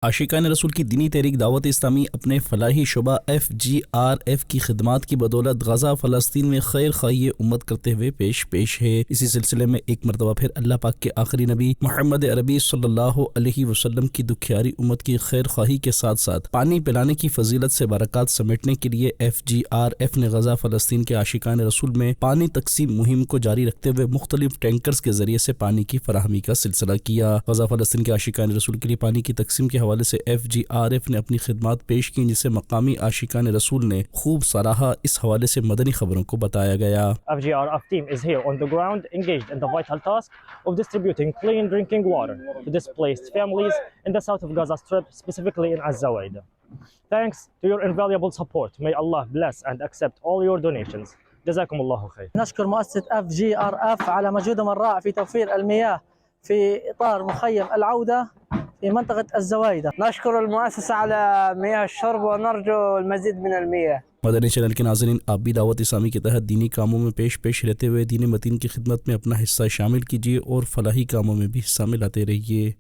आशिकान रसूल की दीनी तहरीक दावत इस्लामी अपने फलाही शुबा FGRF की खिदमात की बदौलत गजा फ़लस्तीन में खैर खाई उम्मत करते हुए पेश है। इसी सिलसिले में एक मरतबा फिर अल्लाह पाक के आखिरी नबी मोहम्मद अरबी सल्लल्लाहु अलैहि वसल्लम की दुखियारी उम्मत की खैर खाही के साथ साथ पानी पिलाने की फजीलत से बरकत समेटने के लिए FGRF ने गजा फ़लस्तीन के आशिकान रसूल में पानी तकसीम मुहिम को जारी रखते हुए मुख्तलिफ टैंकर्स के जरिए से पानी की फराहमी का सिलसिला किया। गजा फ़लस्तीन के आशिकान रसूल के लिए पानी की तकसीम के हवाले से FGRF ने अपनी खिदमात पेश की, जिसे मकामी आशिकान रसूल ने खूब सराहा। इस हवाले से मदनी खबरों को बताया गया। FGRF team is here on the ground, engaged in the vital task of distributing clean drinking water to displaced families in the south of Gaza Strip, specifically in Az-Zawaida. Thanks to your invaluable support. May Allah bless and accept all your donations. جزاكم الله خير. نشكر مؤسسة FGRF على مجهودهم الرائع في توفير المياه في إطار مخيم العودة في منطقة الزوايدة. نشكر المؤسسة على مياه الشرب ونرجو المزيد من المياه. Madani channel के नाज़रीन, आप भी दावत इस्लामी के तहत दीनी कामों में पेश रहते हुए दीन मतीन की खिदमत में अपना हिस्सा शामिल कीजिए और फलाही कामों में भी हिस्सा मिलाते रहिए।